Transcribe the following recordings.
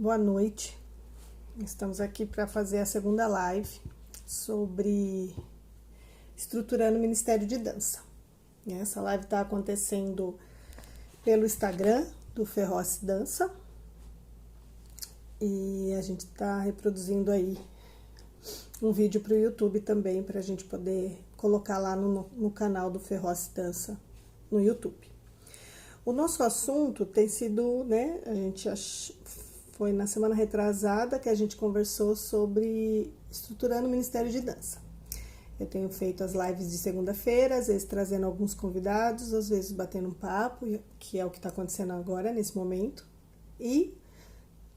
boa noite. Estamos aqui para fazer a segunda live sobre estruturando o Ministério de Dança. Essa live está acontecendo pelo Instagram do Ferroz Dança e a gente está reproduzindo aí um vídeo para o YouTube também, para a gente poder colocar lá no canal do Ferroz Dança no YouTube. O nosso assunto tem sido, foi na semana retrasada que a gente conversou sobre estruturando o Ministério de Dança. Eu tenho feito as lives de segunda-feira, às vezes trazendo alguns convidados, às vezes batendo um papo, que é o que está acontecendo agora, nesse momento. E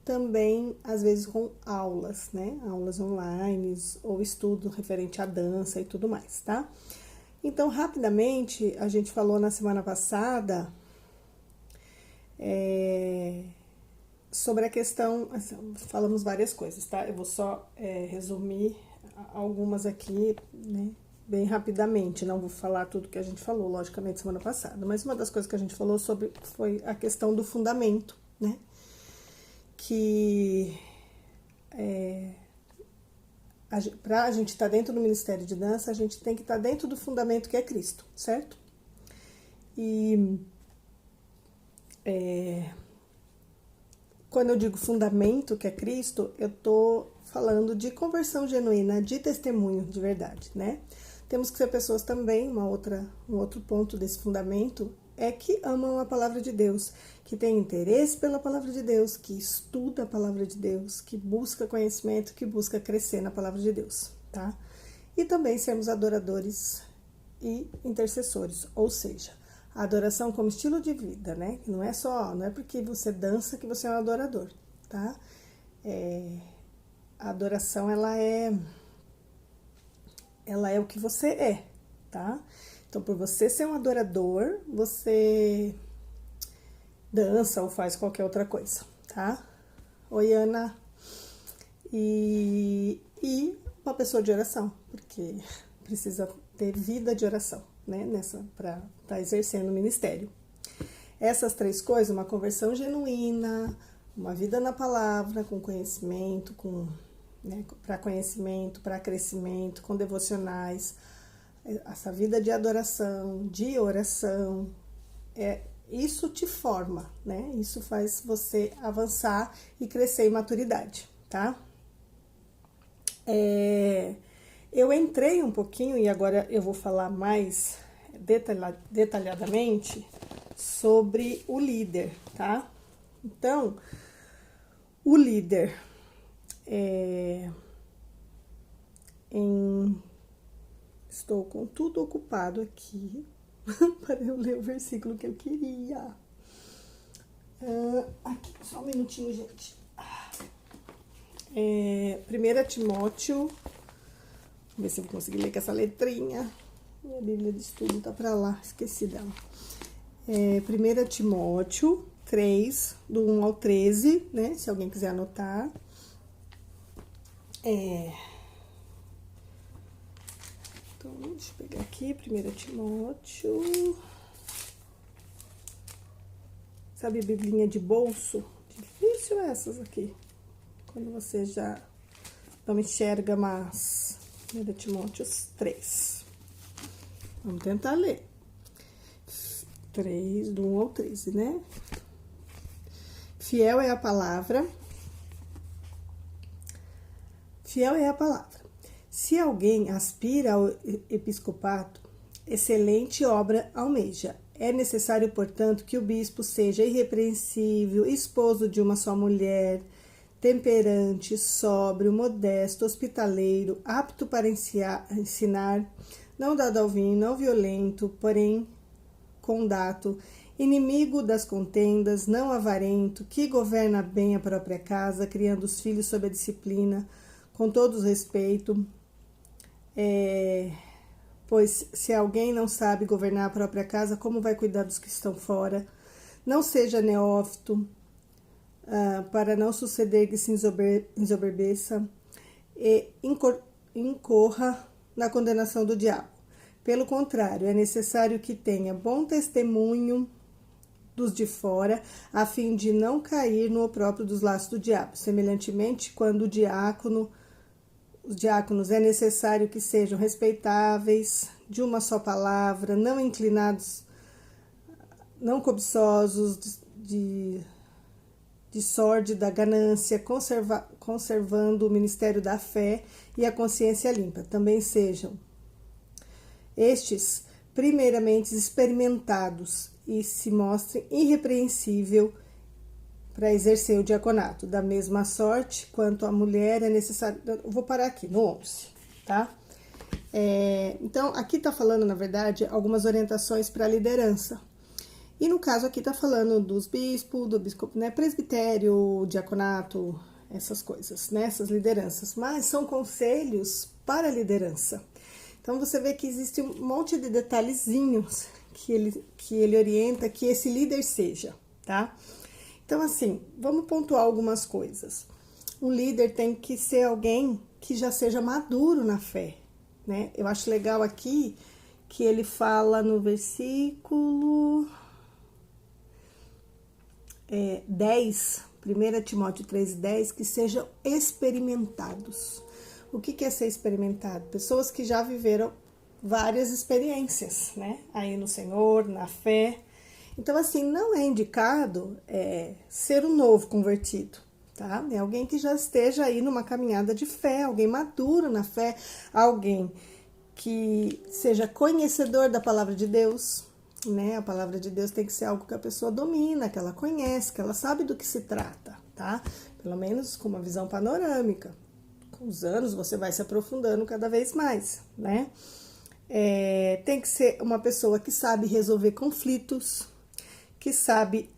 também, às vezes, com aulas, Aulas online ou estudo referente à dança e tudo mais, tá? Então, rapidamente, a gente falou na semana passada sobre a questão, falamos várias coisas, tá? Eu vou só resumir algumas aqui, bem rapidamente, não vou falar tudo que a gente falou, logicamente, semana passada, mas uma das coisas que a gente falou sobre foi a questão do fundamento, que para a gente estar dentro do Ministério de Dança, a gente tem que estar dentro do fundamento que é Cristo, certo? E quando eu digo fundamento, que é Cristo, eu tô falando de conversão genuína, de testemunho de verdade, Temos que ser pessoas também, um outro ponto desse fundamento é que amam a palavra de Deus, que tem interesse pela palavra de Deus, que estuda a palavra de Deus, que busca conhecimento, que busca crescer na palavra de Deus, tá? E também sermos adoradores e intercessores, ou seja, a adoração como estilo de vida, Não é porque você dança que você é um adorador, tá? A adoração, ela é o que você é, tá? Então, por você ser um adorador, você dança ou faz qualquer outra coisa, tá? Oi, Ana. E uma pessoa de oração, porque precisa ter vida de oração, para estar exercendo o ministério. Essas três coisas, uma conversão genuína, uma vida na palavra, com conhecimento, para conhecimento, para crescimento, com devocionais, essa vida de adoração, de oração, isso te forma, Isso faz você avançar e crescer em maturidade, tá? Eu entrei um pouquinho e agora eu vou falar mais detalhadamente sobre o líder, tá? Então, o líder estou com tudo ocupado aqui para eu ler o versículo que eu queria. Aqui, só um minutinho, gente. 1 Timóteo, vamos ver se eu vou conseguir ler com essa letrinha. Minha Bíblia de estudo tá pra lá, esqueci dela. 1 Timóteo 3, do 1 ao 13, Se alguém quiser anotar. Então, deixa eu pegar aqui, 1 Timóteo. Sabe, biblinha de bolso? Difícil essas aqui. Quando você já não enxerga mais. 1 Timóteo 3. Vamos tentar ler. 3, do 1 ao 13, Fiel é a palavra. Fiel é a palavra. Se alguém aspira ao episcopato, excelente obra almeja. É necessário, portanto, que o bispo seja irrepreensível, esposo de uma só mulher, temperante, sóbrio, modesto, hospitaleiro, apto para ensinar, não dado ao vinho, não violento, porém condato, inimigo das contendas, não avarento, que governa bem a própria casa, criando os filhos sob a disciplina, com todo respeito, pois se alguém não sabe governar a própria casa, como vai cuidar dos que estão fora? Não seja neófito, para não suceder que se ensoberbeça e incorra na condenação do diabo. Pelo contrário, é necessário que tenha bom testemunho dos de fora, a fim de não cair no opróbrio dos laços do diabo. Semelhantemente, quando os diáconos é necessário que sejam respeitáveis, de uma só palavra, não inclinados, não cobiçosos de sórdida ganância, conservando o ministério da fé e a consciência limpa. Também sejam estes primeiramente experimentados e se mostrem irrepreensível para exercer o diaconato. Da mesma sorte, quanto a mulher é necessário... Eu vou parar aqui, no 11, tá? Então, aqui tá falando, na verdade, algumas orientações para a liderança. E no caso aqui tá falando dos bispos, do bispo, né, presbitério, diaconato, essas coisas, né, essas lideranças. Mas são conselhos para a liderança. Então, você vê que existe um monte de detalhezinhos que ele orienta que esse líder seja, tá? Então, assim, vamos pontuar algumas coisas. Um líder tem que ser alguém que já seja maduro na fé, né? Eu acho legal aqui que ele fala no versículo 10, 1 Timóteo 3,10, que sejam experimentados. O que é ser experimentado? Pessoas que já viveram várias experiências, né? Aí no Senhor, na fé. Então, assim, não é indicado ser um novo convertido, tá? É alguém que já esteja aí numa caminhada de fé, alguém maduro na fé, alguém que seja conhecedor da palavra de Deus, né? A palavra de Deus tem que ser algo que a pessoa domina, que ela conhece, que ela sabe do que se trata, tá? Pelo menos com uma visão panorâmica. Com os anos você vai se aprofundando cada vez mais, né? Tem que ser uma pessoa que sabe resolver conflitos, que sabe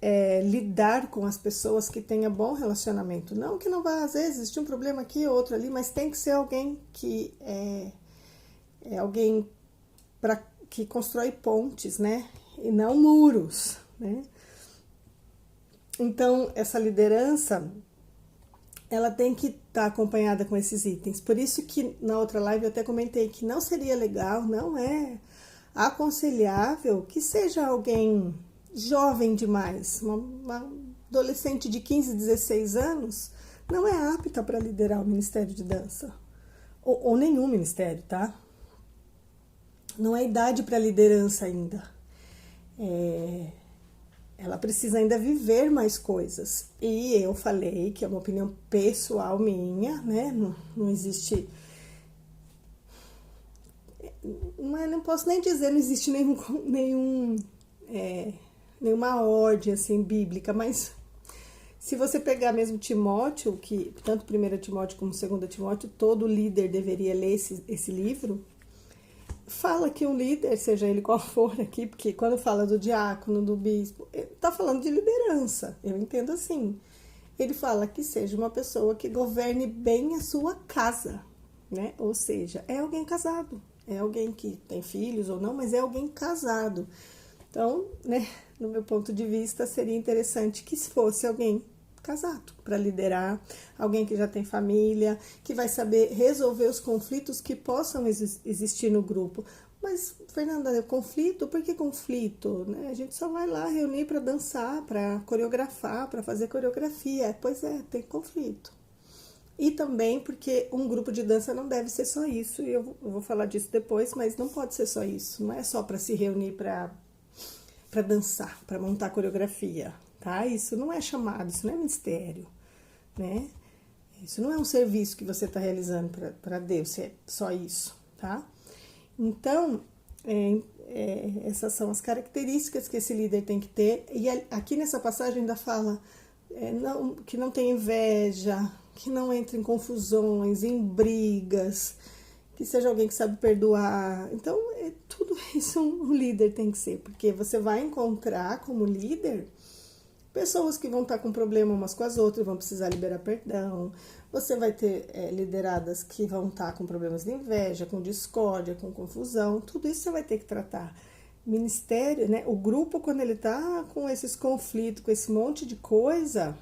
lidar com as pessoas, que tenha bom relacionamento. Não que não vá, às vezes, existir um problema aqui, outro ali, mas tem que ser alguém que alguém que constrói pontes, né? E não muros, né? Então, essa liderança, ela tem que estar acompanhada com esses itens. Por isso que na outra live eu até comentei que não seria legal, não é aconselhável que seja alguém jovem demais, uma adolescente de 15, 16 anos, não é apta para liderar o Ministério de Dança. Ou nenhum ministério, tá? Não é idade para liderança ainda. Ela precisa ainda viver mais coisas. E eu falei que é uma opinião pessoal minha, né? Não existe... Não posso nem dizer, não existe nenhuma ordem assim bíblica, mas se você pegar mesmo Timóteo, que tanto 1 Timóteo como 2 Timóteo, todo líder deveria ler esse livro, fala que um líder, seja ele qual for aqui, porque quando fala do diácono, do bispo, está falando de liderança, eu entendo assim. Ele fala que seja uma pessoa que governe bem a sua casa, né? Ou seja, é alguém casado, é alguém que tem filhos ou não, mas é alguém casado. Então, né, no meu ponto de vista, seria interessante que fosse alguém casado para liderar, alguém que já tem família, que vai saber resolver os conflitos que possam existir no grupo. Mas, Fernanda, conflito? Por que conflito? Né? A gente só vai lá reunir para dançar, para coreografar, para fazer coreografia. Pois é, tem conflito. E também porque um grupo de dança não deve ser só isso, e eu vou falar disso depois, mas não pode ser só isso, não é só para se reunir para dançar, para montar coreografia, tá? Isso não é chamado, isso não é ministério, né? Isso não é um serviço que você está realizando para Deus, é só isso, tá? Então, essas são as características que esse líder tem que ter, e aqui nessa passagem ainda fala que não tem inveja, que não entre em confusões, em brigas, que seja alguém que sabe perdoar. Então, tudo isso um líder tem que ser, porque você vai encontrar como líder pessoas que vão estar com problema umas com as outras, vão precisar liberar perdão. Você vai ter lideradas que vão estar com problemas de inveja, com discórdia, com confusão. Tudo isso você vai ter que tratar. Ministério, né? O grupo, quando ele está com esses conflitos, com esse monte de coisa,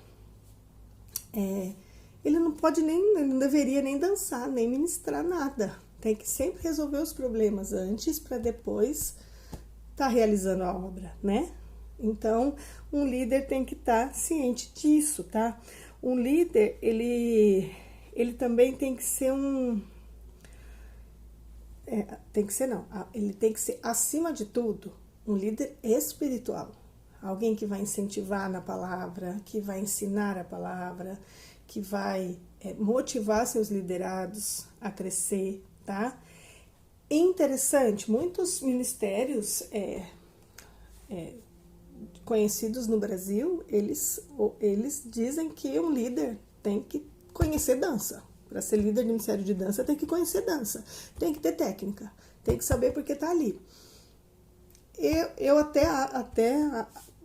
ele não pode ele não deveria nem dançar, nem ministrar nada. Tem que sempre resolver os problemas antes para depois estar realizando a obra, né? Então, um líder tem que estar ciente disso, tá? Um líder, ele também tem que ser tem que ser não, ele tem que ser, acima de tudo, um líder espiritual. Alguém que vai incentivar na palavra, que vai ensinar a palavra, que vai motivar seus liderados a crescer, tá? Interessante, muitos ministérios conhecidos no Brasil, eles dizem que um líder tem que conhecer dança. Para ser líder de ministério de dança, tem que conhecer dança, tem que ter técnica, tem que saber porque tá ali. Eu até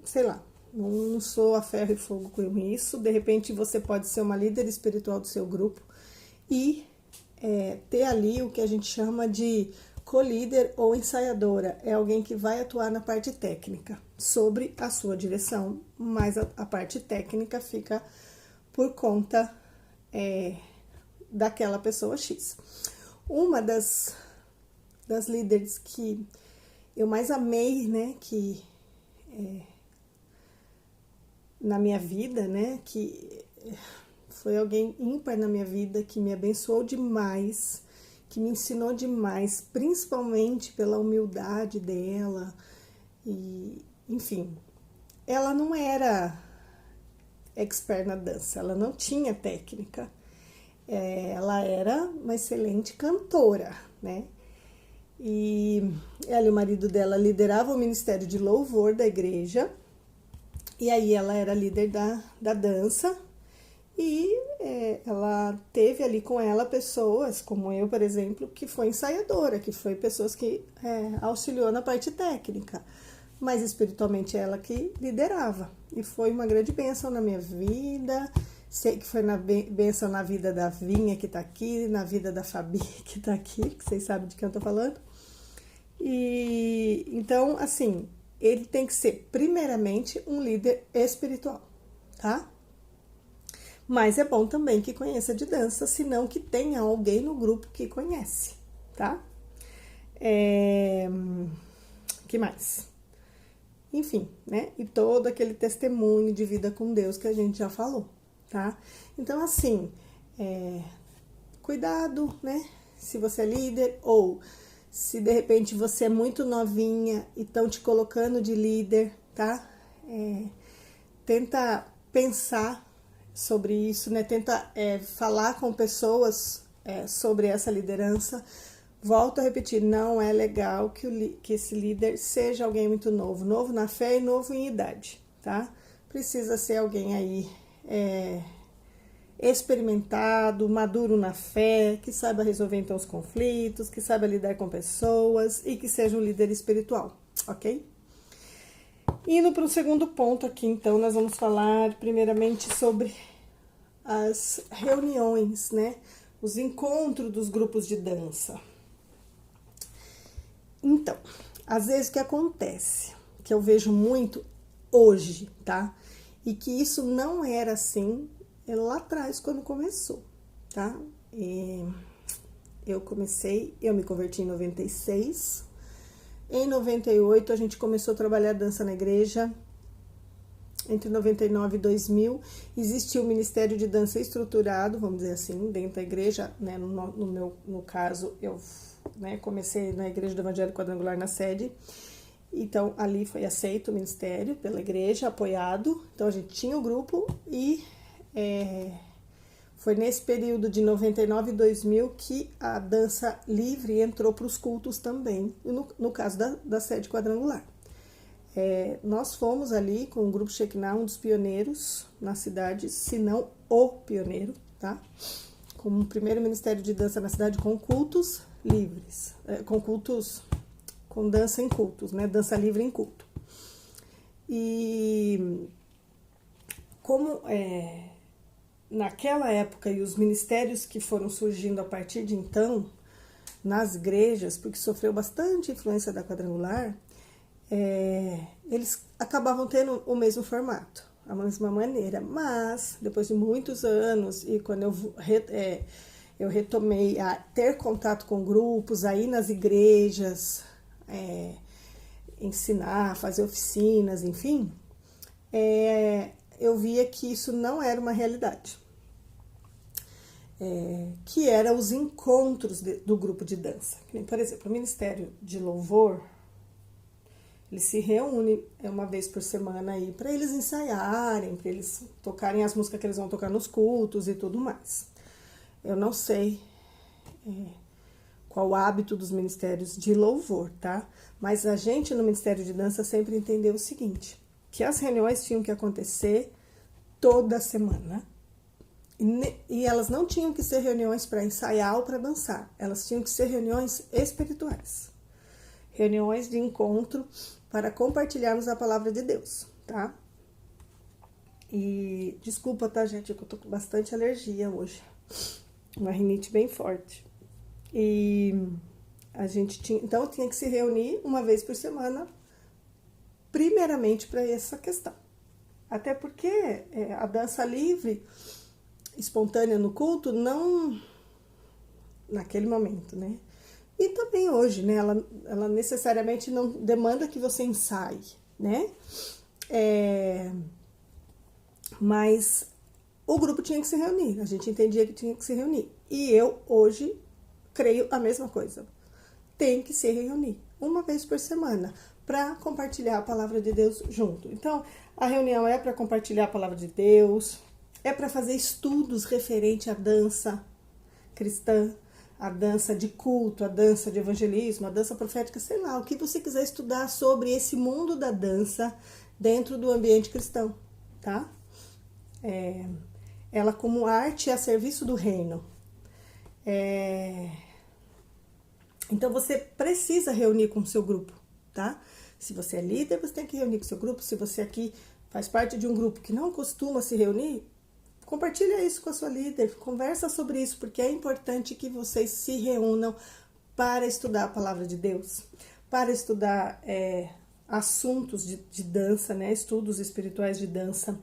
sei lá, não sou a ferro e fogo com isso. De repente você pode ser uma líder espiritual do seu grupo e ter ali o que a gente chama de co-líder ou ensaiadora. É alguém que vai atuar na parte técnica sobre a sua direção, mas a parte técnica fica por conta daquela pessoa X. Uma das líderes que eu mais amei, né, que na minha vida, né, que foi alguém ímpar na minha vida, que me abençoou demais, que me ensinou demais, principalmente pela humildade dela, e enfim, ela não era expert na dança, ela não tinha técnica, ela era uma excelente cantora, né? E ela e o marido dela lideravam o ministério de louvor da igreja, e aí ela era líder da dança, e ela teve ali com ela pessoas, como eu, por exemplo, que foi ensaiadora, que foi pessoas que auxiliou na parte técnica, mas espiritualmente ela que liderava. E foi uma grande bênção na minha vida. Sei que foi bênção na vida da Vinha, que tá aqui, na vida da Fabi, que tá aqui, que vocês sabem de quem eu tô falando. E então, assim, ele tem que ser, primeiramente, um líder espiritual, tá? Mas é bom também que conheça de dança, se não que tenha alguém no grupo que conhece, tá? Que mais? Enfim, né? E todo aquele testemunho de vida com Deus que a gente já falou, tá? Então, assim, cuidado, né? Se você é líder ou se de repente você é muito novinha e estão te colocando de líder, tá? Tenta pensar sobre isso, né? Tenta falar com pessoas sobre essa liderança. Volto a repetir, não é legal que esse líder seja alguém muito novo, novo na fé e novo em idade, tá? Precisa ser alguém aí experimentado, maduro na fé, que saiba resolver então os conflitos, que saiba lidar com pessoas e que seja um líder espiritual, ok? Indo para o segundo ponto aqui, então, nós vamos falar primeiramente sobre as reuniões, né? Os encontros dos grupos de dança. Então, às vezes o que acontece, que eu vejo muito hoje, tá? E que isso não era assim lá atrás, quando começou, tá? Eu me converti em 96. Em 98, a gente começou a trabalhar dança na igreja. Entre 99 e 2000, existiu o Ministério de Dança estruturado, vamos dizer assim, dentro da igreja, né? No caso, eu comecei na Igreja do Evangelho Quadrangular na sede. Então, ali foi aceito o ministério pela igreja, apoiado. Então, a gente tinha o grupo e foi nesse período de 99 e 2000 que a dança livre entrou para os cultos também, no caso da sede quadrangular. Nós fomos ali com o grupo Shekinah, um dos pioneiros na cidade, se não o pioneiro, tá? Como o primeiro ministério de dança na cidade com cultos livres, com dança em cultos, né? Dança livre em culto. E como naquela época e os ministérios que foram surgindo a partir de então, nas igrejas, porque sofreu bastante influência da quadrangular, eles acabavam tendo o mesmo formato, a mesma maneira, mas depois de muitos anos e quando eu retomei a ter contato com grupos aí nas igrejas, ensinar, fazer oficinas, enfim, eu via que isso não era uma realidade. Que eram os encontros do grupo de dança. Por exemplo, o Ministério de Louvor, ele se reúne uma vez por semana aí para eles ensaiarem, para eles tocarem as músicas que eles vão tocar nos cultos e tudo mais. Eu não sei qual o hábito dos ministérios de louvor, tá? Mas a gente no Ministério de Dança sempre entendeu o seguinte, que as reuniões tinham que acontecer toda semana. E elas não tinham que ser reuniões para ensaiar ou para dançar. Elas tinham que ser reuniões espirituais. Reuniões de encontro para compartilharmos a palavra de Deus, tá? E desculpa, tá, gente? Eu tô com bastante alergia hoje. Uma rinite bem forte. E a gente tinha que se reunir uma vez por semana, primeiramente para essa questão. Até porque a dança livre, espontânea no culto, não naquele momento, né? E também hoje, né? Ela necessariamente não demanda que você ensaie, né? Mas o grupo tinha que se reunir, a gente entendia que tinha que se reunir. E eu, hoje, creio a mesma coisa. Tem que se reunir uma vez por semana para compartilhar a palavra de Deus junto. Então, a reunião é para compartilhar a palavra de Deus, é para fazer estudos referente à dança cristã, a dança de culto, a dança de evangelismo, a dança profética, sei lá, o que você quiser estudar sobre esse mundo da dança dentro do ambiente cristão, tá? Ela como arte a serviço do reino. Então você precisa reunir com o seu grupo, tá? Se você é líder, você tem que reunir com o seu grupo. Se você aqui faz parte de um grupo que não costuma se reunir, compartilha isso com a sua líder, conversa sobre isso, porque é importante que vocês se reúnam para estudar a palavra de Deus, para estudar assuntos de dança, né? Estudos espirituais de dança,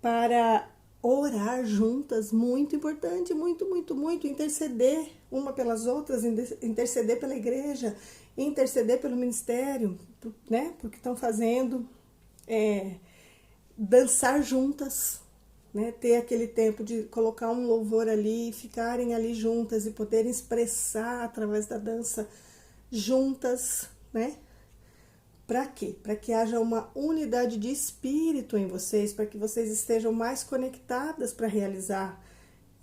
para orar juntas, muito importante, muito, muito, muito, interceder uma pelas outras, interceder pela igreja, interceder pelo ministério, né? Porque estão fazendo, dançar juntas, né? Ter aquele tempo de colocar um louvor ali, ficarem ali juntas e poderem expressar através da dança juntas, né? Para quê? Para que haja uma unidade de espírito em vocês, para que vocês estejam mais conectadas para realizar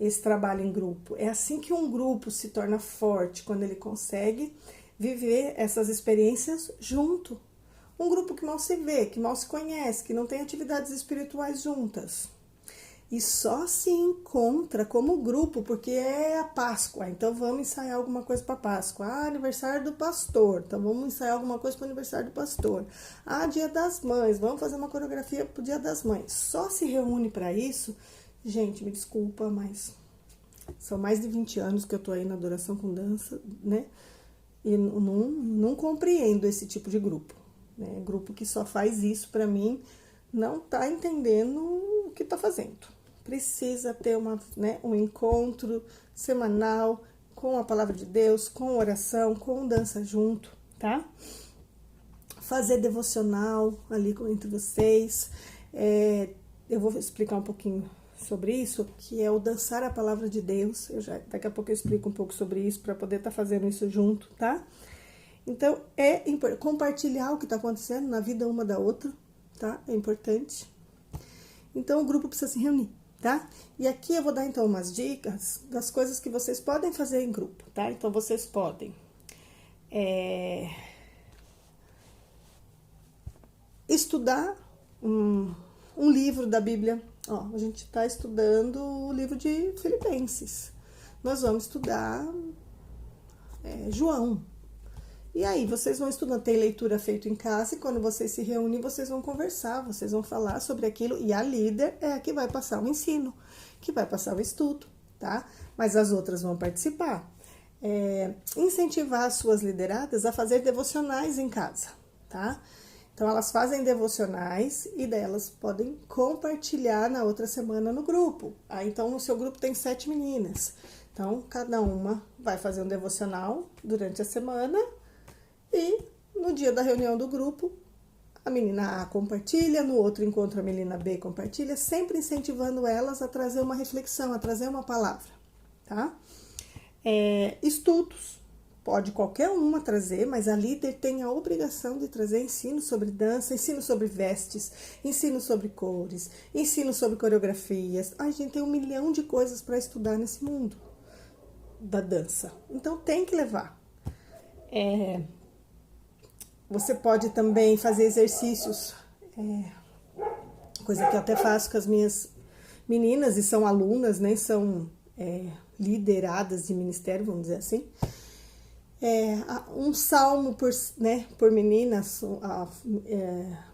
esse trabalho em grupo. É assim que um grupo se torna forte, quando ele consegue viver essas experiências junto. Um grupo que mal se vê, que mal se conhece, que não tem atividades espirituais juntas. E só se encontra como grupo, porque é a Páscoa, então vamos ensaiar alguma coisa para Páscoa. Aniversário do pastor, então vamos ensaiar alguma coisa para o aniversário do pastor. Dia das mães, vamos fazer uma coreografia para o dia das mães. Só se reúne para isso. Gente, me desculpa, mas são mais de 20 anos que eu tô aí na adoração com dança, né? E não compreendo esse tipo de grupo, né? Grupo que só faz isso, para mim, não tá entendendo o que tá fazendo. Precisa ter um encontro semanal com a palavra de Deus, com oração, com dança junto, tá? Fazer devocional ali entre vocês. Eu vou explicar um pouquinho sobre isso, que é o dançar a palavra de Deus. Daqui a pouco eu explico um pouco sobre isso, para poder estar fazendo isso junto, tá? Então, é importante compartilhar o que está acontecendo na vida uma da outra, tá? É importante. Então, o grupo precisa se reunir, tá? E aqui eu vou dar, então, umas dicas das coisas que vocês podem fazer em grupo, tá? Então, vocês podem estudar um livro da Bíblia. A gente está estudando o livro de Filipenses. Nós vamos estudar João. E aí, vocês vão estudando, tem leitura feita em casa, e quando vocês se reúnem, vocês vão conversar, vocês vão falar sobre aquilo, e a líder é a que vai passar o ensino, que vai passar o estudo, tá? Mas as outras vão participar. Incentivar as suas lideradas a fazer devocionais em casa, tá? Então, elas fazem devocionais e daí elas podem compartilhar na outra semana no grupo. Então, no seu grupo tem 7 meninas. Então, cada uma vai fazer um devocional durante a semana e no dia da reunião do grupo, a menina A compartilha, no outro encontro a menina B compartilha, sempre incentivando elas a trazer uma reflexão, a trazer uma palavra, tá? Estudos, pode qualquer uma trazer, mas a líder tem a obrigação de trazer ensino sobre dança, ensino sobre vestes, ensino sobre cores, ensino sobre coreografias. A gente tem 1 milhão de coisas para estudar nesse mundo da dança, então tem que levar. Você pode também fazer exercícios, coisa que eu até faço com as minhas meninas, e são alunas, né? São lideradas de ministério, vamos dizer assim. Um salmo por menina. A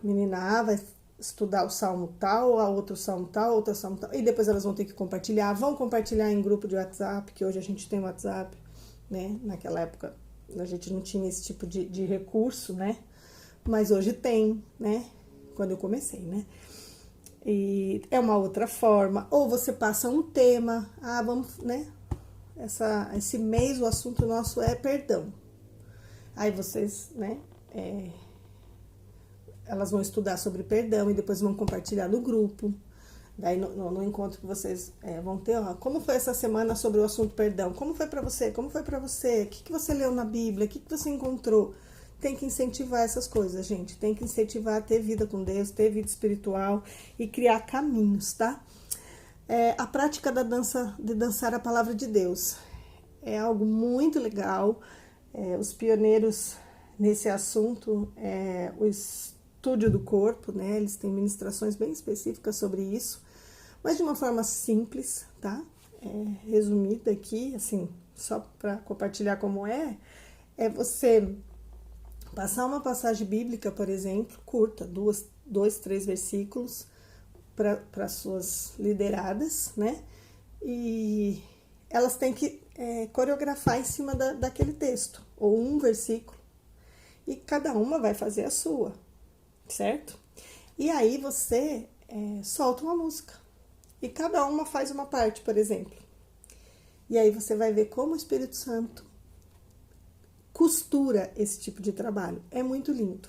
menina A vai estudar o salmo tal, a outro salmo tal, outro salmo tal, e depois elas vão ter que compartilhar. Vão compartilhar em grupo de WhatsApp, que hoje a gente tem WhatsApp, né? Naquela época a gente não tinha esse tipo de recurso, né? Mas hoje tem, né? Quando eu comecei, né? E é uma outra forma. Ou você passa um tema, vamos, né? Esse mês o assunto nosso é perdão. Aí vocês, né? Elas vão estudar sobre perdão e depois vão compartilhar no grupo. Daí no encontro que vocês vão ter, como foi essa semana sobre o assunto perdão? Como foi pra você? Como foi pra você? O que você leu na Bíblia? O que você encontrou? Tem que incentivar essas coisas, gente. Tem que incentivar a ter vida com Deus, ter vida espiritual e criar caminhos, tá? A prática da dança, de dançar a palavra de Deus, é algo muito legal. Os pioneiros nesse assunto, o Estúdio do Corpo, né? Eles têm ministrações bem específicas sobre isso, mas de uma forma simples, tá? Resumida aqui, assim, só para compartilhar como é você passar uma passagem bíblica, por exemplo, curta, 2, 3 versículos para suas lideradas, né? E elas têm que coreografar em cima daquele texto, ou um versículo, e cada uma vai fazer a sua, certo? E aí você solta uma música, e cada uma faz uma parte, por exemplo. E aí você vai ver como o Espírito Santo costura esse tipo de trabalho. É muito lindo.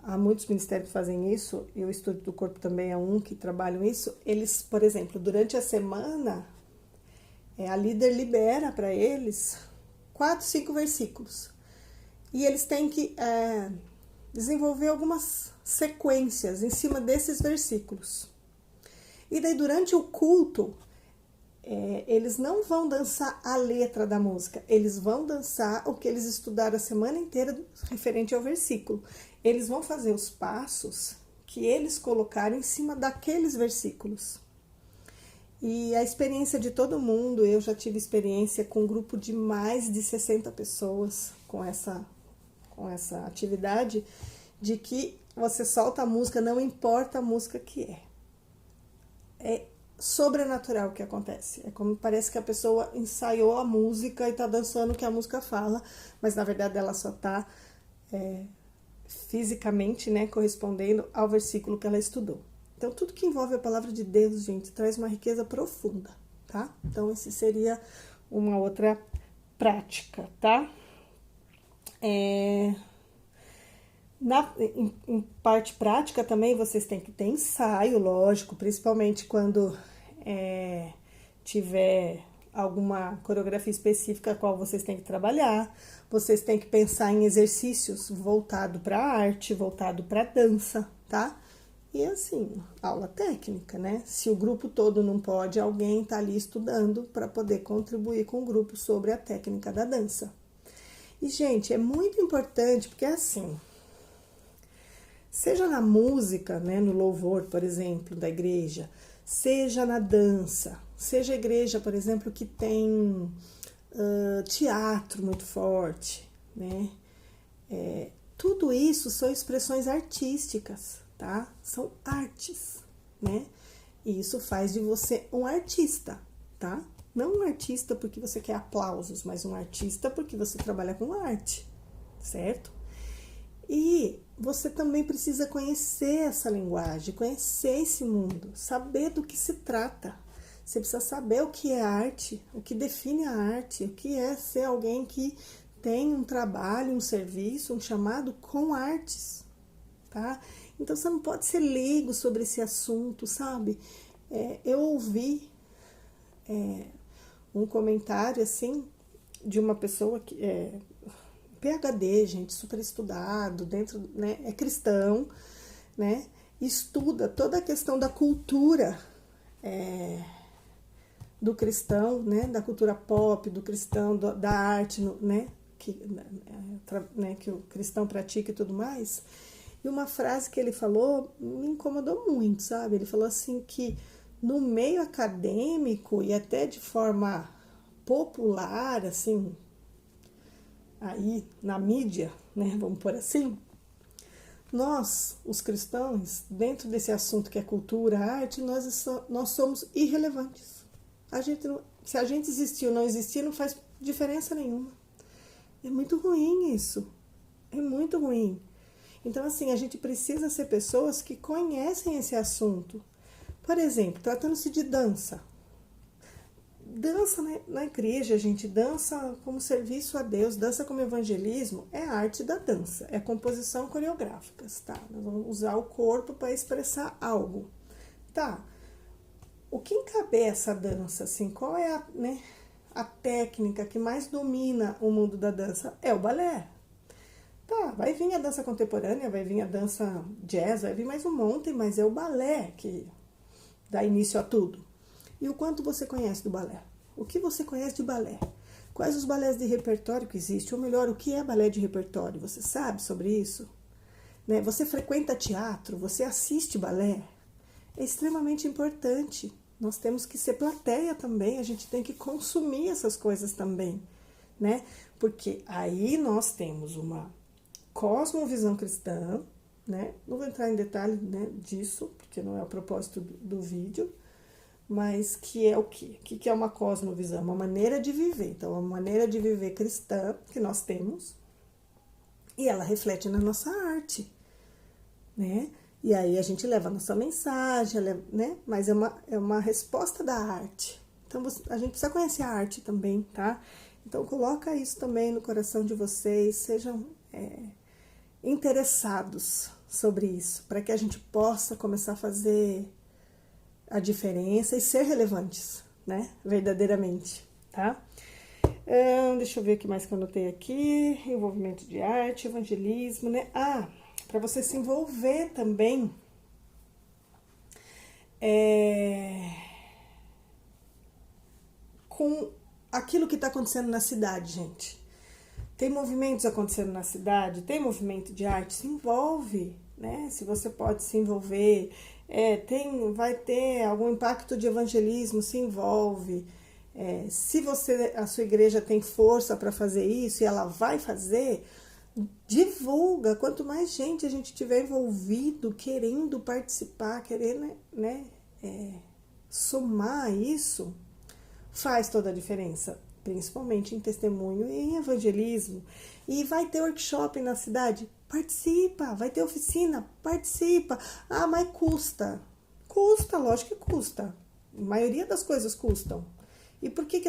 Há muitos ministérios que fazem isso, e o Estúdio do Corpo também é um que trabalham isso. Eles, por exemplo, durante a semana, a líder libera para eles 4, 5 versículos. E eles têm que desenvolver algumas sequências em cima desses versículos. E daí, durante o culto, eles não vão dançar a letra da música, eles vão dançar o que eles estudaram a semana inteira referente ao versículo. Eles vão fazer os passos que eles colocaram em cima daqueles versículos. E a experiência de todo mundo, eu já tive experiência com um grupo de mais de 60 pessoas com essa atividade, de que você solta a música, não importa a música que é. É sobrenatural o que acontece. É como parece que a pessoa ensaiou a música e tá dançando o que a música fala, mas na verdade ela só tá fisicamente, né, correspondendo ao versículo que ela estudou. Então, tudo que envolve a palavra de Deus, gente, traz uma riqueza profunda, tá? Então, esse seria uma outra prática, tá? Em parte prática também, vocês têm que ter ensaio, lógico, principalmente quando tiver alguma coreografia específica a qual vocês têm que trabalhar. Vocês têm que pensar em exercícios voltado para a arte, voltado para a dança, tá? E assim, aula técnica, né? Se o grupo todo não pode, alguém tá ali estudando para poder contribuir com o grupo sobre a técnica da dança. E, gente, é muito importante, porque assim, seja na música, né, no louvor, por exemplo, da igreja, seja na dança, seja a igreja, por exemplo, que tem teatro muito forte, né? Tudo isso são expressões artísticas, tá? São artes, né? E isso faz de você um artista, tá? Não um artista porque você quer aplausos, mas um artista porque você trabalha com arte, certo? E você também precisa conhecer essa linguagem, conhecer esse mundo, saber do que se trata. Você precisa saber o que é arte, o que define a arte, o que é ser alguém que tem um trabalho, um serviço, um chamado com artes, tá? Então você não pode ser leigo sobre esse assunto, sabe? Eu ouvi um comentário assim de uma pessoa que é PhD, gente, super estudado, dentro, né, é cristão, né? Estuda toda a questão da cultura do cristão, né? Da cultura pop, do cristão, da arte, né? Que o cristão pratica e tudo mais. E uma frase que ele falou me incomodou muito, sabe? Ele falou assim que no meio acadêmico e até de forma popular, assim, aí na mídia, né? Vamos por assim, nós, os cristãos, dentro desse assunto que é cultura, arte, nós somos irrelevantes. Se a gente existir ou não existir, não faz diferença nenhuma. É muito ruim isso. É muito ruim. Então, assim, a gente precisa ser pessoas que conhecem esse assunto. Por exemplo, tratando-se de dança. Dança na igreja, gente, dança como serviço a Deus, dança como evangelismo, é a arte da dança, é composição coreográfica, tá? Nós vamos usar o corpo para expressar algo, tá? O que encabeça a dança, assim, qual é a técnica que mais domina o mundo da dança? É o balé. Tá, vai vir a dança contemporânea, vai vir a dança jazz, vai vir mais um monte, mas é o balé que dá início a tudo. E o quanto você conhece do balé? O que você conhece de balé? Quais os balés de repertório que existem? Ou melhor, o que é balé de repertório? Você sabe sobre isso? Né? Você frequenta teatro? Você assiste balé? É extremamente importante. Nós temos que ser plateia também, a gente tem que consumir essas coisas também, né? Porque aí nós temos uma cosmovisão cristã, né? Não vou entrar em detalhe, né, disso, porque não é o propósito do vídeo, mas que é o quê? O que é uma cosmovisão? Uma maneira de viver. Então, uma maneira de viver cristã que nós temos e ela reflete na nossa arte, né? E aí a gente leva a nossa mensagem, né? Mas é uma resposta da arte. Então, a gente precisa conhecer a arte também, tá? Então, coloca isso também no coração de vocês, sejam interessados sobre isso, para que a gente possa começar a fazer a diferença e ser relevantes, né? Verdadeiramente, tá? Deixa eu ver o que mais que eu anotei aqui. Envolvimento de arte, evangelismo, né? Para você se envolver também com aquilo que está acontecendo na cidade, gente. Tem movimentos acontecendo na cidade, tem movimento de arte, se envolve, né? Se você pode se envolver, vai ter algum impacto de evangelismo, se envolve. Se a sua igreja tem força para fazer isso e ela vai fazer, divulga. Quanto mais gente a gente tiver envolvido, querendo participar, querendo, né, somar isso, faz toda a diferença. Principalmente em testemunho e em evangelismo. E vai ter workshop na cidade? Participa. Vai ter oficina? Participa. Mas custa. Custa, lógico que custa. A maioria das coisas custam. E por que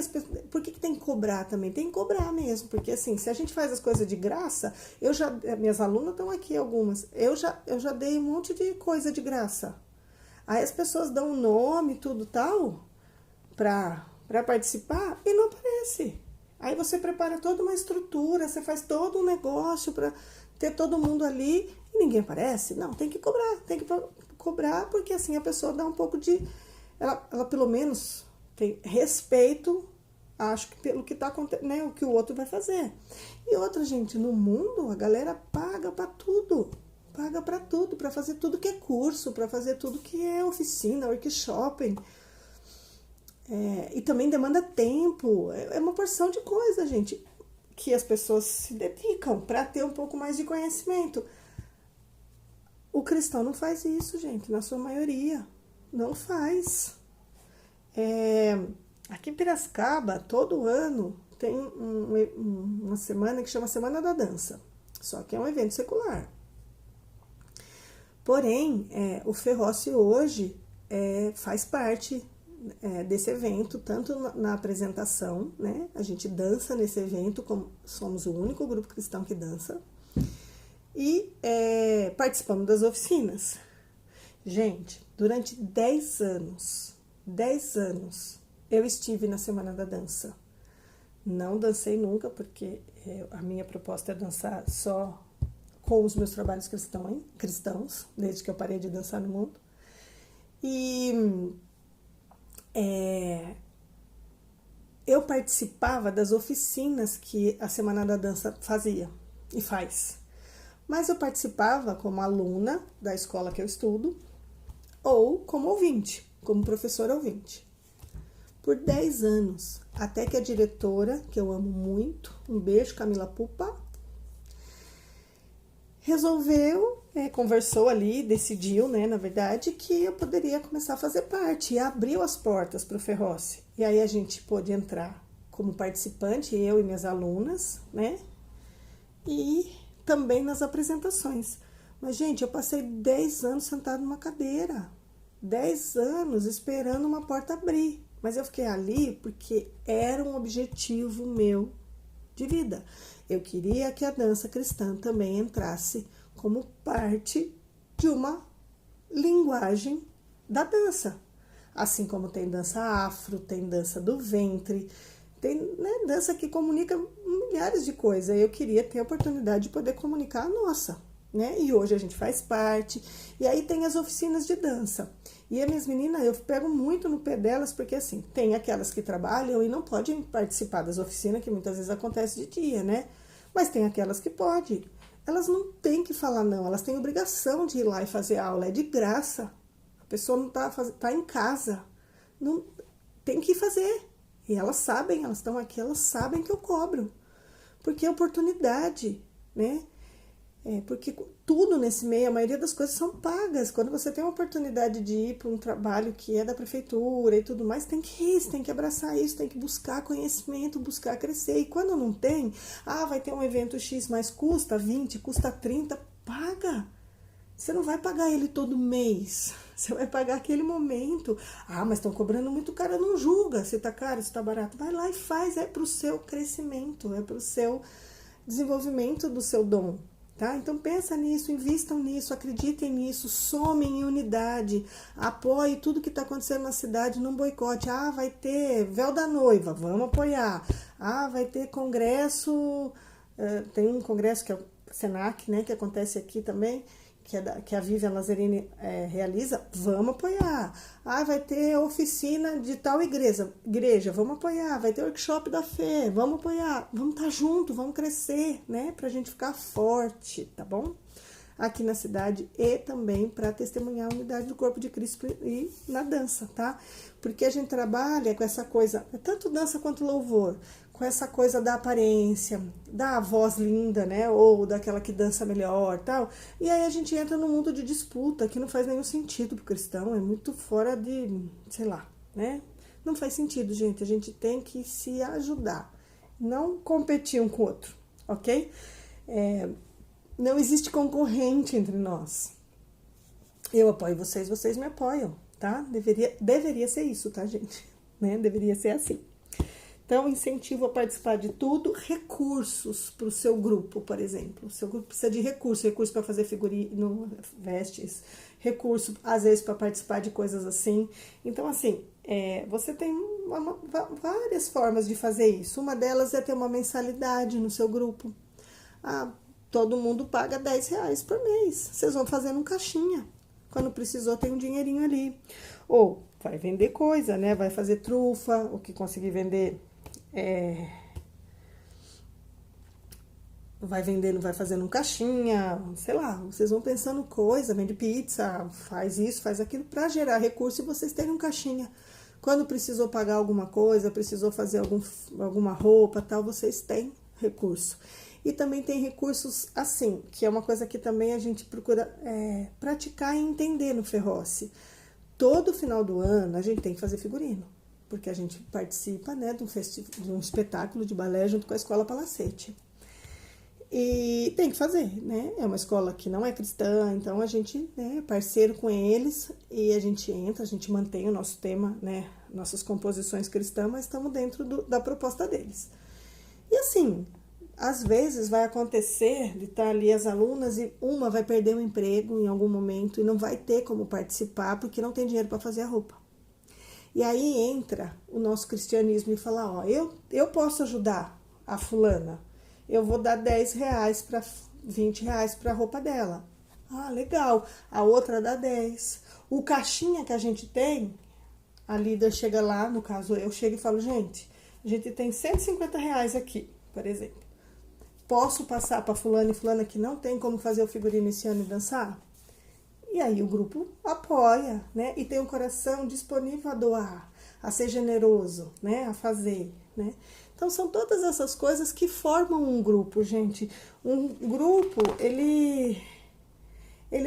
tem que cobrar também? Tem que cobrar mesmo, porque assim, se a gente faz as coisas de graça, minhas alunas estão aqui algumas, eu já dei um monte de coisa de graça. Aí as pessoas dão um nome, tudo tal, para participar e não aparece. Aí você prepara toda uma estrutura, você faz todo um negócio para ter todo mundo ali e ninguém aparece. Não, tem que cobrar porque assim a pessoa dá um pouco de... Ela pelo menos tem respeito, acho que pelo que tá acontecendo, né, o que o outro vai fazer. E outra, gente, no mundo a galera paga para tudo. Paga para tudo, para fazer tudo que é curso, para fazer tudo que é oficina, workshop. E também demanda tempo, é uma porção de coisa, gente, que as pessoas se dedicam para ter um pouco mais de conhecimento. O cristão não faz isso, gente, na sua maioria, não faz. Aqui em Piracicaba, todo ano, tem uma semana que chama Semana da Dança, só que é um evento secular. Porém, o Ferrossi hoje faz parte desse evento, tanto na apresentação, né? A gente dança nesse evento, como somos o único grupo cristão que dança, e participamos das oficinas. Gente, durante 10 anos, eu estive na Semana da Dança. Não dancei nunca, porque a minha proposta é dançar só com os meus trabalhos cristãos, desde que eu parei de dançar no mundo. E eu participava das oficinas que a Semana da Dança fazia e faz. Mas eu participava como aluna da escola que eu estudo ou como ouvinte, como professora ouvinte. Por 10 anos, até que a diretora, que eu amo muito, um beijo, Camila Pupa, resolveu, conversou ali, decidiu, né, na verdade, que eu poderia começar a fazer parte, e abriu as portas para o Ferroce. E aí a gente pôde entrar como participante, eu e minhas alunas, né, e também nas apresentações. Mas, gente, eu passei 10 anos sentada numa cadeira, 10 anos esperando uma porta abrir. Mas eu fiquei ali porque era um objetivo meu de vida. Eu queria que a dança cristã também entrasse como parte de uma linguagem da dança. Assim como tem dança afro, tem dança do ventre, tem, né, dança que comunica milhares de coisas. Eu queria ter a oportunidade de poder comunicar a nossa, né? E hoje a gente faz parte. E aí tem as oficinas de dança. E as minhas meninas, eu pego muito no pé delas, porque assim, tem aquelas que trabalham e não podem participar das oficinas, que muitas vezes acontece de dia, né? Mas tem aquelas que podem. Elas não têm que falar não, elas têm obrigação de ir lá e fazer aula, é de graça. A pessoa não tá em casa, não tem que fazer. E elas sabem, elas estão aqui, elas sabem que eu cobro. Porque é oportunidade, né? Porque tudo nesse meio, a maioria das coisas são pagas. Quando você tem uma oportunidade de ir para um trabalho que é da prefeitura e tudo mais, tem que ir, tem que abraçar isso, tem que buscar conhecimento, buscar crescer. E quando não tem, vai ter um evento X, mas custa 20, custa 30, paga. Você não vai pagar ele todo mês, você vai pagar aquele momento. Mas estão cobrando muito caro, não julga se tá caro, se tá barato. Vai lá e faz, é pro seu crescimento, é pro seu desenvolvimento do seu dom. Tá? Então pensa nisso, invistam nisso, acreditem nisso, somem em unidade, apoie tudo que está acontecendo na cidade, não boicote. Vai ter véu da noiva, vamos apoiar. Vai ter congresso, tem um congresso que é o Senac, né, que acontece aqui também, que a Vivian Lazzarini realiza, vamos apoiar. Vai ter oficina de tal igreja, vamos apoiar. Vai ter workshop da fé, vamos apoiar. Vamos estar junto, vamos crescer, né? Pra gente ficar forte, tá bom? Aqui na cidade e também para testemunhar a unidade do corpo de Cristo e na dança, tá? Porque a gente trabalha com essa coisa, tanto dança quanto louvor, com essa coisa da aparência, da voz linda, né? Ou daquela que dança melhor, tal. E aí a gente entra num mundo de disputa que não faz nenhum sentido pro cristão, é muito fora de, sei lá, né? Não faz sentido, gente. A gente tem que se ajudar, não competir um com o outro, ok? Não existe concorrente entre nós. Eu apoio vocês, vocês me apoiam, tá? Deveria ser isso, tá, gente? Né? Deveria ser assim. Então, incentivo a participar de tudo, recursos para o seu grupo, por exemplo. O seu grupo precisa de recurso para fazer figurino, vestes, recurso, às vezes, para participar de coisas assim. Então, assim, você tem várias formas de fazer isso. Uma delas é ter uma mensalidade no seu grupo. Todo mundo paga R$10 por mês. Vocês vão fazendo um caixinha. Quando precisou, tem um dinheirinho ali. Ou vai vender coisa, né? Vai fazer trufa, o que conseguir vender... vai vendendo, vai fazendo um caixinha, sei lá, vocês vão pensando coisa, vende pizza, faz isso, faz aquilo, para gerar recurso e vocês terem um caixinha. Quando precisou pagar alguma coisa, precisou fazer alguma roupa, tal, vocês têm recurso. E também tem recursos assim, que é uma coisa que também a gente procura praticar e entender no Ferroce. Todo final do ano a gente tem que fazer figurino, porque a gente participa, né, de um espetáculo de balé junto com a Escola Palacete. E tem que fazer, né? É uma escola que não é cristã, então a gente, né, é parceiro com eles e a gente entra, a gente mantém o nosso tema, né? Nossas composições cristãs, mas estamos dentro da proposta deles. E assim, às vezes vai acontecer de estar ali as alunas e uma vai perder o emprego em algum momento e não vai ter como participar porque não tem dinheiro para fazer a roupa. E aí entra o nosso cristianismo e fala, ó, eu posso ajudar a fulana. Eu vou dar 10 reais para 20 reais para a roupa dela. Ah, legal. A outra dá 10. O caixinha que a gente tem, a líder chega lá, no caso eu chego e falo, gente, a gente tem 150 reais aqui, por exemplo. Posso passar para fulana e fulana que não tem como fazer o figurino esse ano e dançar? E aí o grupo apoia, né? E tem um coração disponível a doar, a ser generoso, né? A fazer, né? Então, são todas essas coisas que formam um grupo, gente. Um grupo, ele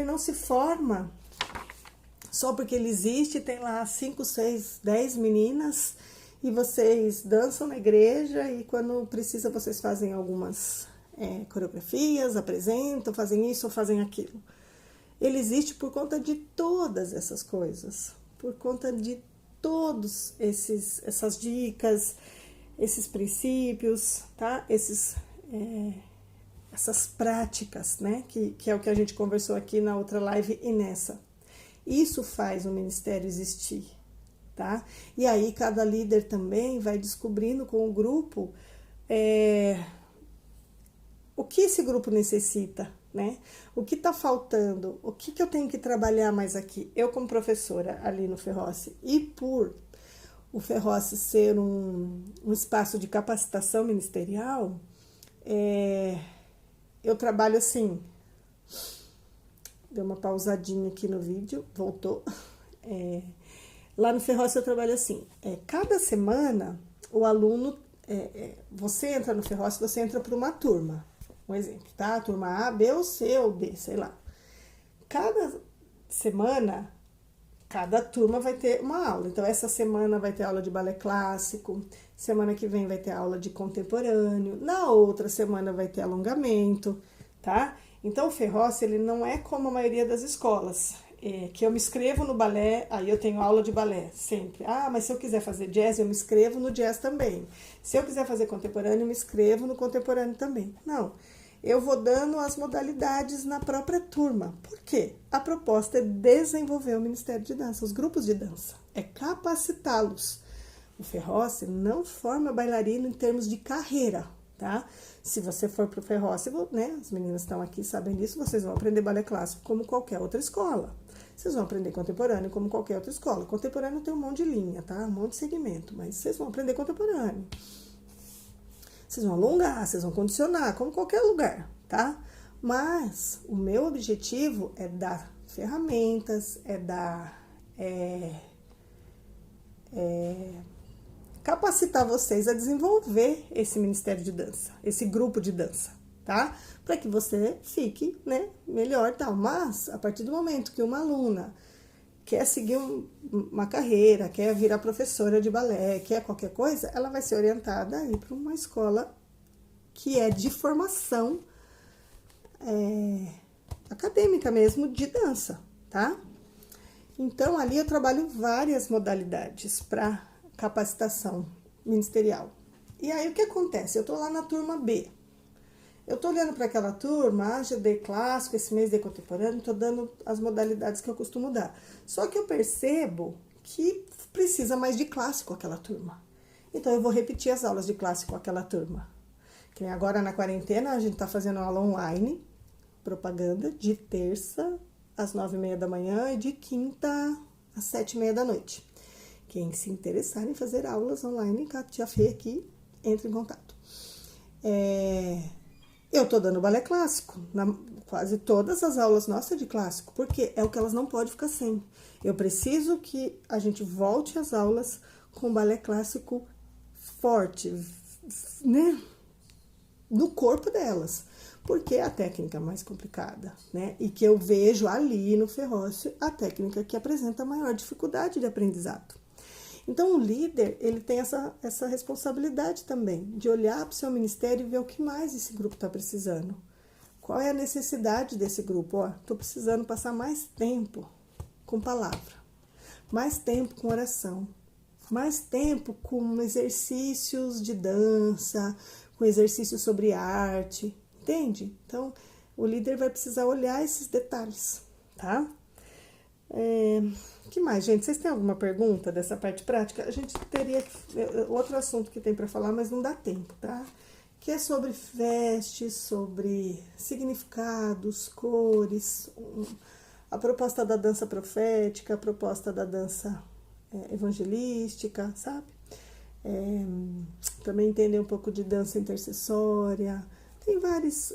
não se forma só porque ele existe, tem lá 5, 6, 10 meninas e vocês dançam na igreja e quando precisa vocês fazem algumas coreografias, apresentam, fazem isso ou fazem aquilo. Ele existe por conta de todas essas coisas, por conta de todos essas dicas, esses princípios, tá? Essas práticas, né? Que é o que a gente conversou aqui na outra live e nessa. Isso faz o ministério existir, tá? E aí cada líder também vai descobrindo com o grupo o que esse grupo necessita, né? O que tá faltando, o que eu tenho que trabalhar mais aqui. Eu como professora ali no Ferroce e por o Ferroce ser um espaço de capacitação ministerial, eu trabalho assim, deu uma pausadinha aqui no vídeo, voltou, lá no Ferroce eu trabalho assim, cada semana o aluno, você entra no Ferroce, você entra para uma turma, um exemplo, tá? Turma A, B ou C ou D, sei lá. Cada semana, cada turma vai ter uma aula. Então, essa semana vai ter aula de balé clássico, semana que vem vai ter aula de contemporâneo, na outra semana vai ter alongamento, tá? Então, o Ferroce, ele não é como a maioria das escolas, que eu me inscrevo no balé, aí eu tenho aula de balé, sempre. Ah, mas se eu quiser fazer jazz, eu me inscrevo no jazz também. Se eu quiser fazer contemporâneo, eu me inscrevo no contemporâneo também. Não, eu vou dando as modalidades na própria turma. Por quê? A proposta é desenvolver o Ministério de Dança, os grupos de dança, é capacitá-los. O Ferroce não forma bailarino em termos de carreira, tá? Se você for pro Ferroce, né, as meninas estão aqui sabem disso, vocês vão aprender balé clássico como qualquer outra escola. Vocês vão aprender contemporâneo como qualquer outra escola. Contemporâneo tem um monte de linha, tá? Um monte de segmento, mas vocês vão aprender contemporâneo. Vocês vão alongar, vocês vão condicionar, como qualquer lugar, tá? Mas o meu objetivo é dar ferramentas, capacitar vocês a desenvolver esse ministério de dança, esse grupo de dança, tá? Para que você fique, né, melhor e tal. Mas, a partir do momento que uma aluna quer seguir uma carreira, quer virar professora de balé, quer qualquer coisa, ela vai ser orientada a ir para uma escola que é de formação acadêmica mesmo, de dança, tá? Então, ali eu trabalho várias modalidades para capacitação ministerial. E aí, o que acontece? Eu tô lá na turma B. Eu tô olhando para aquela turma, já dei clássico, esse mês dei contemporâneo, tô dando as modalidades que eu costumo dar. Só que eu percebo que precisa mais de clássico aquela turma. Então, eu vou repetir as aulas de clássico com aquela turma. Que agora na quarentena a gente tá fazendo aula online, propaganda, de terça às 9h30 da manhã e de quinta às 7h30 da noite. Quem se interessar em fazer aulas online, Kátia Fê aqui, entre em contato. Eu tô dando balé clássico, quase todas as aulas nossas de clássico, porque é o que elas não podem ficar sem. Eu preciso que a gente volte às aulas com balé clássico forte, né? No corpo delas, porque é a técnica mais complicada, né? E que eu vejo ali no Ferroce a técnica que apresenta maior dificuldade de aprendizado. Então, o líder, ele tem essa responsabilidade também, de olhar para o seu ministério e ver o que mais esse grupo está precisando. Qual é a necessidade desse grupo? Ó, estou precisando passar mais tempo com palavra, mais tempo com oração, mais tempo com exercícios de dança, com exercícios sobre arte, entende? Então, o líder vai precisar olhar esses detalhes, tá? Que mais, gente? Vocês têm alguma pergunta dessa parte prática? A gente teria outro assunto que tem para falar, mas não dá tempo, tá? Que é sobre vestes, sobre significados, cores, a proposta da dança profética, a proposta da dança evangelística, sabe? Também entender um pouco de dança intercessória. Tem vários,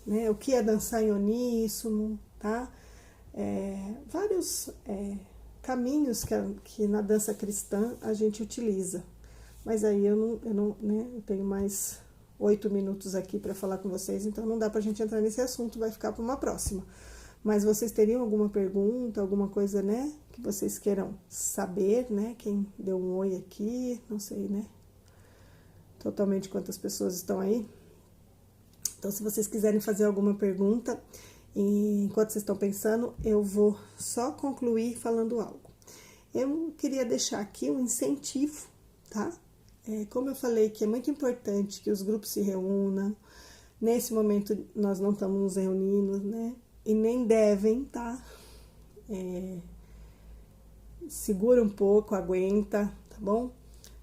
né? O que é dançar em uníssono, tá? Vários caminhos que na dança cristã a gente utiliza. Mas aí eu tenho mais 8 minutos aqui para falar com vocês, então não dá pra gente entrar nesse assunto, vai ficar para uma próxima. Mas vocês teriam alguma pergunta, alguma coisa, né, que vocês queiram saber, né? Quem deu um oi aqui, não sei, né? Totalmente quantas pessoas estão aí. Então, se vocês quiserem fazer alguma pergunta, enquanto vocês estão pensando, eu vou só concluir falando algo. Eu queria deixar aqui um incentivo, tá? Como eu falei que é muito importante que os grupos se reúnam, nesse momento nós não estamos nos reunindo, né? E nem devem, tá? Segura um pouco, aguenta, tá bom?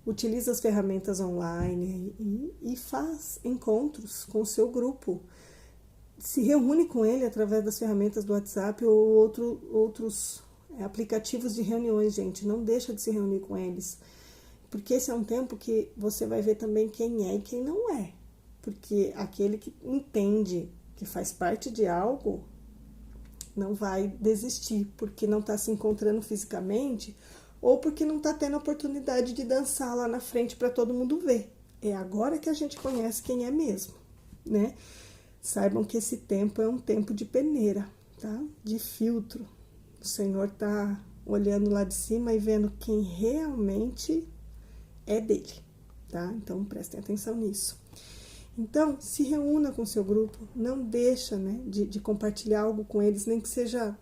Utiliza as ferramentas online e faz encontros com o seu grupo. Se reúne com ele através das ferramentas do WhatsApp ou outros aplicativos de reuniões, gente. Não deixa de se reunir com eles. Porque esse é um tempo que você vai ver também quem é e quem não é. Porque aquele que entende que faz parte de algo não vai desistir, porque não está se encontrando fisicamente ou porque não está tendo a oportunidade de dançar lá na frente para todo mundo ver. É agora que a gente conhece quem é mesmo, né? Saibam que esse tempo é um tempo de peneira, tá? De filtro. O Senhor tá olhando lá de cima e vendo quem realmente é dele, tá? Então, prestem atenção nisso. Então, se reúna com o seu grupo, não deixa, né, de compartilhar algo com eles, nem que seja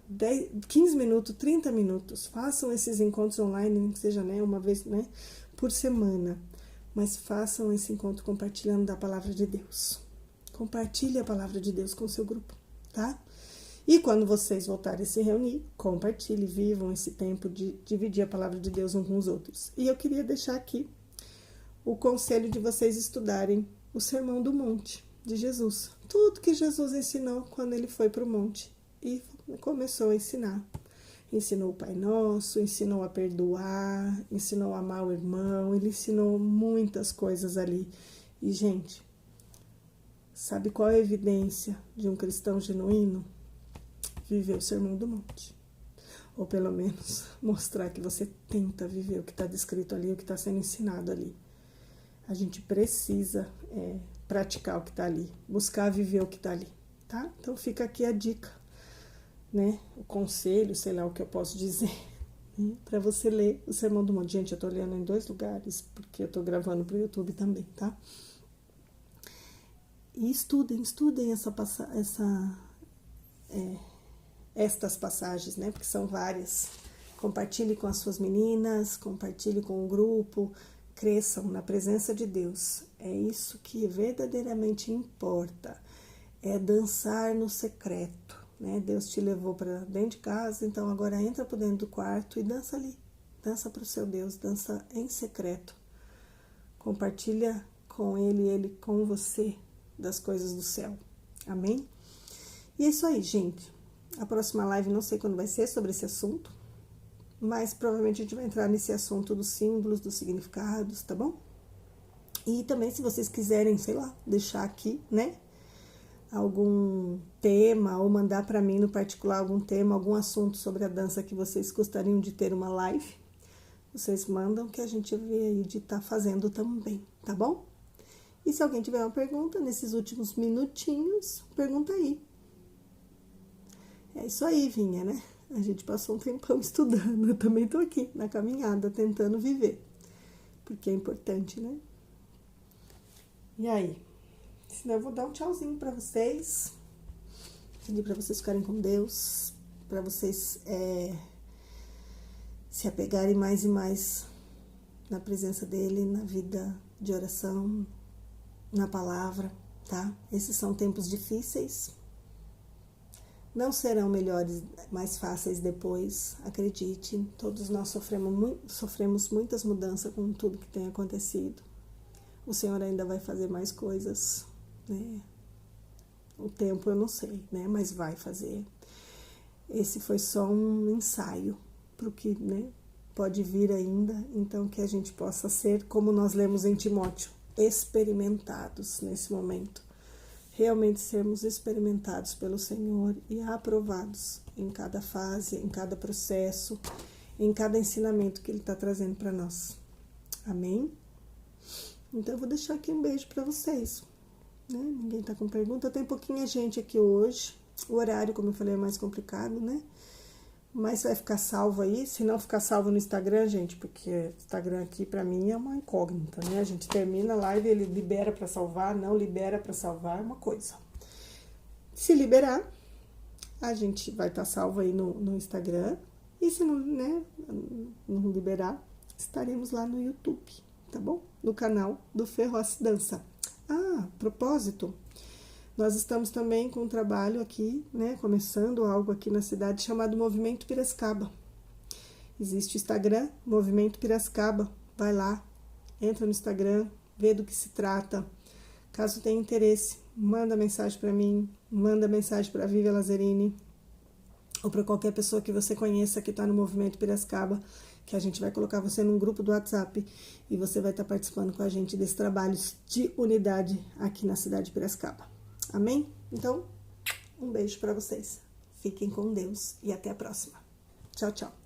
15 minutos, 30 minutos. Façam esses encontros online, nem que seja, né, uma vez, né, por semana. Mas façam esse encontro compartilhando da palavra de Deus. Compartilhe a palavra de Deus com o seu grupo, tá? E quando vocês voltarem a se reunir, compartilhe, vivam esse tempo de dividir a palavra de Deus uns com os outros. E eu queria deixar aqui o conselho de vocês estudarem o Sermão do Monte de Jesus. Tudo que Jesus ensinou quando ele foi para o monte e começou a ensinar. Ensinou o Pai Nosso, ensinou a perdoar, ensinou a amar o irmão, ele ensinou muitas coisas ali. E, gente, sabe qual é a evidência de um cristão genuíno? Viver o Sermão do Monte. Ou pelo menos mostrar que você tenta viver o que está descrito ali, o que está sendo ensinado ali. A gente precisa praticar o que está ali, buscar viver o que está ali, tá? Então fica aqui a dica, né? O conselho, sei lá o que eu posso dizer, né? Para você ler o Sermão do Monte. Gente, eu tô lendo em 2 lugares, porque eu tô gravando pro YouTube também, tá? E estudem estas passagens, né? Porque são várias. Compartilhe com as suas meninas, compartilhe com o grupo, cresçam na presença de Deus. É isso que verdadeiramente importa. É dançar no secreto, né? Deus te levou para dentro de casa, então agora entra para dentro do quarto e dança ali. Dança para o seu Deus, dança em secreto. Compartilha com ele com você das coisas do céu. Amém? E é isso aí, gente. A próxima live não sei quando vai ser sobre esse assunto, mas provavelmente a gente vai entrar nesse assunto dos símbolos, dos significados, tá bom? E também, se vocês quiserem, sei lá, deixar aqui, né, algum tema, ou mandar para mim no particular algum tema, algum assunto sobre a dança que vocês gostariam de ter uma live, vocês mandam que a gente vê aí de estar fazendo também, tá bom? E se alguém tiver uma pergunta nesses últimos minutinhos, pergunta aí. É isso aí, Vinha, né? A gente passou um tempão estudando, eu também tô aqui na caminhada, tentando viver, porque é importante, né? E aí? Senão eu vou dar um tchauzinho pra vocês, pedir pra vocês ficarem com Deus, pra vocês se apegarem mais e mais na presença dele, na vida de oração, na palavra, tá? Esses são tempos difíceis, não serão melhores, mais fáceis depois, acredite. Todos nós sofremos muitas mudanças com tudo que tem acontecido. O Senhor ainda vai fazer mais coisas, né? O tempo eu não sei, né? Mas vai fazer. Esse foi só um ensaio para o que, né, pode vir ainda. Então, que a gente possa ser, como nós lemos em Timóteo, experimentados nesse momento. Realmente sermos experimentados pelo Senhor e aprovados em cada fase, em cada processo, em cada ensinamento que Ele está trazendo para nós. Amém? Então, eu vou deixar aqui um beijo para vocês. Né? Ninguém está com pergunta. Tem pouquinha gente aqui hoje. O horário, como eu falei, é mais complicado, né? Mas vai ficar salvo aí. Se não ficar salvo no Instagram, gente, porque o Instagram aqui pra mim é uma incógnita, né? A gente termina a live, ele libera pra salvar, não libera pra salvar, é uma coisa. Se liberar, a gente vai estar salvo aí no Instagram. E se não, né, não liberar, estaremos lá no YouTube, tá bom? No canal do Ferroce Dança. Ah, propósito. Nós estamos também com um trabalho aqui, né, começando algo aqui na cidade chamado Movimento Piracicaba. Existe o Instagram, Movimento Piracicaba. Vai lá, entra no Instagram, vê do que se trata. Caso tenha interesse, manda mensagem para mim, manda mensagem para a Vivian Lazzarini ou para qualquer pessoa que você conheça que está no Movimento Piracicaba, que a gente vai colocar você num grupo do WhatsApp e você vai estar participando com a gente desse trabalho de unidade aqui na cidade de Piracicaba. Amém? Então, um beijo para vocês. Fiquem com Deus e até a próxima. Tchau, tchau.